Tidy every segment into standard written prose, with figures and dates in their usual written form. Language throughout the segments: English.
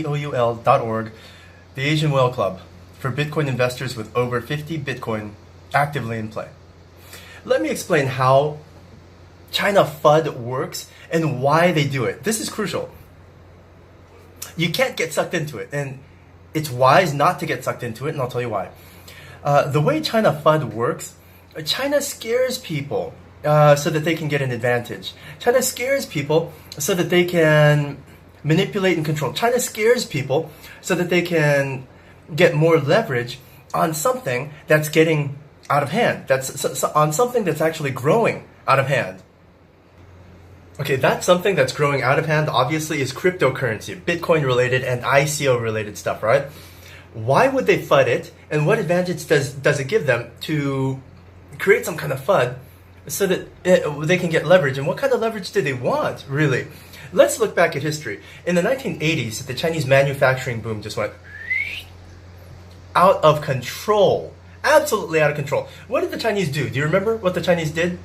ASEOUL.org, the Asian Whale Club, for Bitcoin investors with over 50 Bitcoin actively in play. Let me explain how China FUD works and why they do it. This is crucial. You can't get sucked into it, and it's wise not to get sucked into it, and I'll tell you why. The way China FUD works, China scares people so that they can get an advantage. China scares people so that they can manipulate and control. China scares people so that they can get more leverage on something that's getting out of hand. That's on something that's actually growing out of hand. Okay, that something that's growing out of hand obviously is cryptocurrency, Bitcoin related and ICO related stuff, right? Why would they FUD it, and what advantage does it give them to create some kind of FUD so that they can get leverage? And what kind of leverage do they want, really? Let's look back at history. In the 1980s, the Chinese manufacturing boom just went out of control. Absolutely out of control. What did the Chinese do? Do you remember what the Chinese did?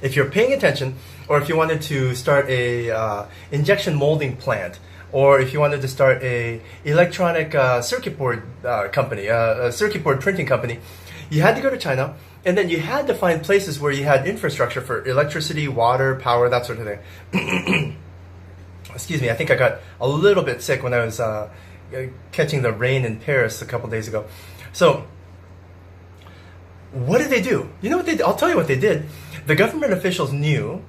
If you're paying attention, or if you wanted to start a injection molding plant, or if you wanted to start a electronic circuit board company, a circuit board printing company, you had to go to China, and then you had to find places where you had infrastructure for electricity, water, power, that sort of thing. Excuse me, I think I got a little bit sick when I was catching the rain in Paris a couple days ago. So, what did they do? You know what they did? I'll tell you what they did. The government officials knew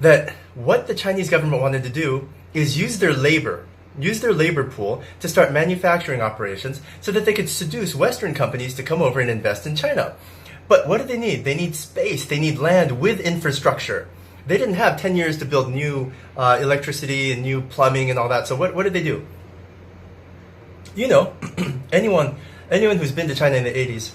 that what the Chinese government wanted to do is use their labor pool to start manufacturing operations so that they could seduce Western companies to come over and invest in China. But what do they need? They need space. They need land with infrastructure. They didn't have 10 years to build new electricity and new plumbing and all that. So what did they do? You know, anyone who's been to China in the 80s,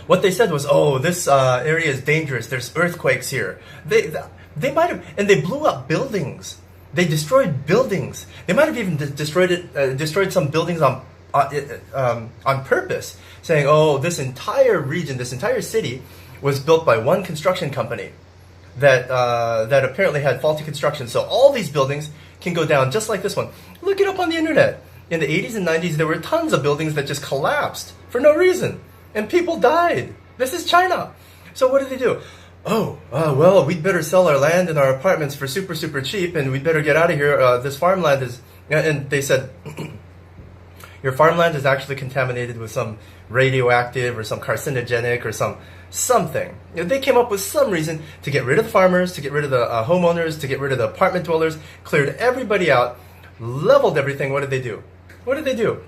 what they said was, oh, this area is dangerous. There's earthquakes here. They might have, and they blew up buildings. They destroyed buildings. They might have even destroyed some buildings on purpose, saying, oh, this entire region, this entire city was built by one construction company that apparently had faulty construction. So all these buildings can go down just like this one. Look it up on the internet. In the 80s and 90s, there were tons of buildings that just collapsed for no reason. And people died. This is China. So what did they do? Oh, well, we'd better sell our land and our apartments for super, super cheap, and we'd better get out of here. This farmland is... And they said, your farmland is actually contaminated with some radioactive or some carcinogenic or something. You know, they came up with some reason to get rid of the farmers, to get rid of the homeowners, to get rid of the apartment dwellers, cleared everybody out, leveled everything. What did they do? What did they do?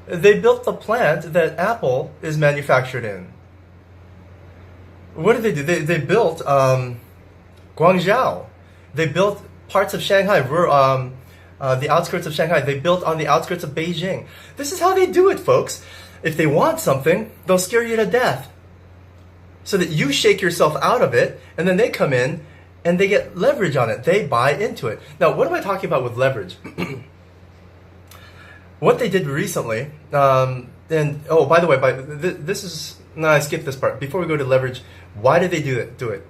They built the plant that Apple is manufactured in. What did they do? They built Guangzhou. They built parts of Shanghai, the outskirts of Shanghai. They built on the outskirts of Beijing. This is how they do it, folks. If they want something, they'll scare you to death so that you shake yourself out of it, and then they come in and they get leverage on it. They buy into it. Now, what am I talking about with leverage? What they did recently, and oh, by the way, I skipped this part. Before we go to leverage, why did they do it?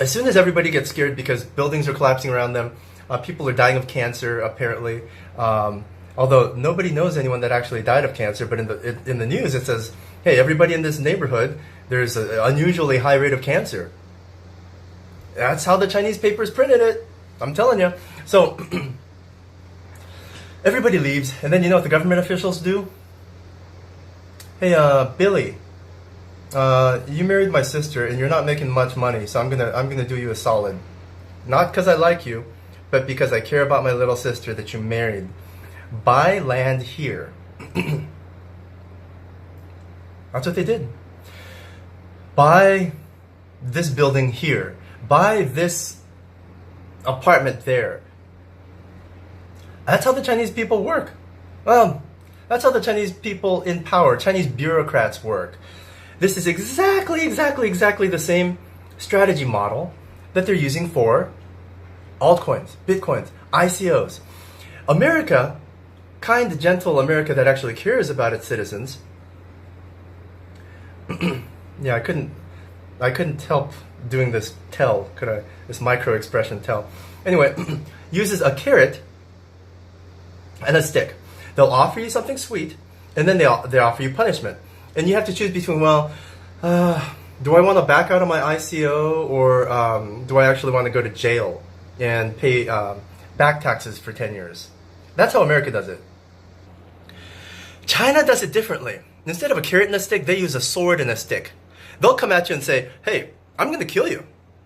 As soon as everybody gets scared because buildings are collapsing around them, people are dying of cancer, apparently. Although nobody knows anyone that actually died of cancer, but in the news it says, hey, everybody in this neighborhood, there's an unusually high rate of cancer. That's how the Chinese papers printed it. I'm telling you. So everybody leaves, and then you know what the government officials do? Hey, Billy, you married my sister, and you're not making much money, so I'm gonna do you a solid. Not because I like you, but because I care about my little sister that you married. Buy land here. That's what they did. Buy this building here. Buy this apartment there. That's how the Chinese people work. Well, that's how the Chinese people in power, Chinese bureaucrats work. This is exactly the same strategy model that they're using for altcoins, bitcoins, ICOs. America, kind, gentle America that actually cares about its citizens. Yeah, I couldn't help doing this tell, could I? This micro expression tell. Anyway, uses a carrot and a stick. They'll offer you something sweet, and then they offer you punishment. And you have to choose between, well, do I want to back out of my ICO, or do I actually want to go to jail and pay back taxes for 10 years? That's how America does it. China does it differently. Instead of a carrot and a stick, they use a sword and a stick. They'll come at you and say, hey, I'm going to kill you.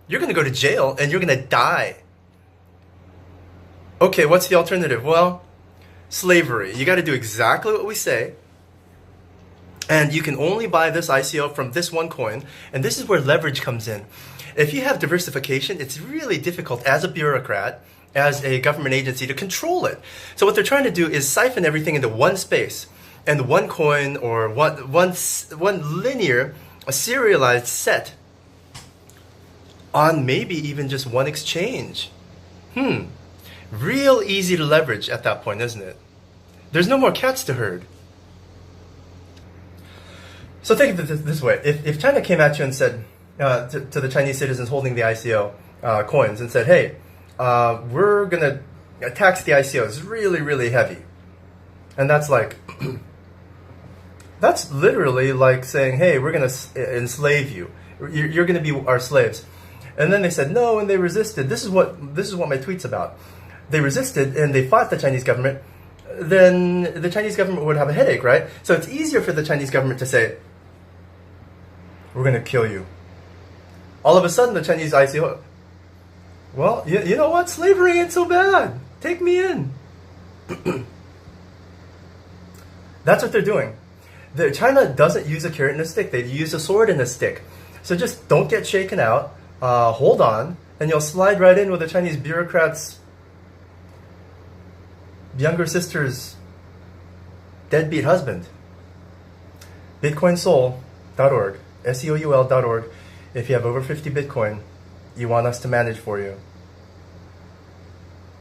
You're going to go to jail and you're going to die. Okay, what's the alternative? Well, slavery. You got to do exactly what we say. And you can only buy this ICO from this one coin. And this is where leverage comes in. If you have diversification, it's really difficult as a bureaucrat, as a government agency, to control it. So what they're trying to do is siphon everything into one space. And one coin, or one linear, a serialized set on maybe even just one exchange. Real easy to leverage at that point, isn't it? There's no more cats to herd. So think of it this way. If China came at you and said to the Chinese citizens holding the ICO coins and said, hey, we're going to tax the ICOs really, really heavy. And that's like... That's literally like saying, hey, we're going to enslave you. You're going to be our slaves. And then they said no, and they resisted. This is what my tweet's about. They resisted and they fought the Chinese government. Then the Chinese government would have a headache, right? So it's easier for the Chinese government to say, we're going to kill you. All of a sudden, the Chinese ICO, well, you know what? Slavery ain't so bad. Take me in. That's what they're doing. China doesn't use a carrot and a stick. They use a sword and a stick. So just don't get shaken out. Hold on, and you'll slide right in with the Chinese bureaucrats' younger sister's deadbeat husband. BitcoinSoul.org, SEOUL.org. If you have over 50 Bitcoin, you want us to manage for you.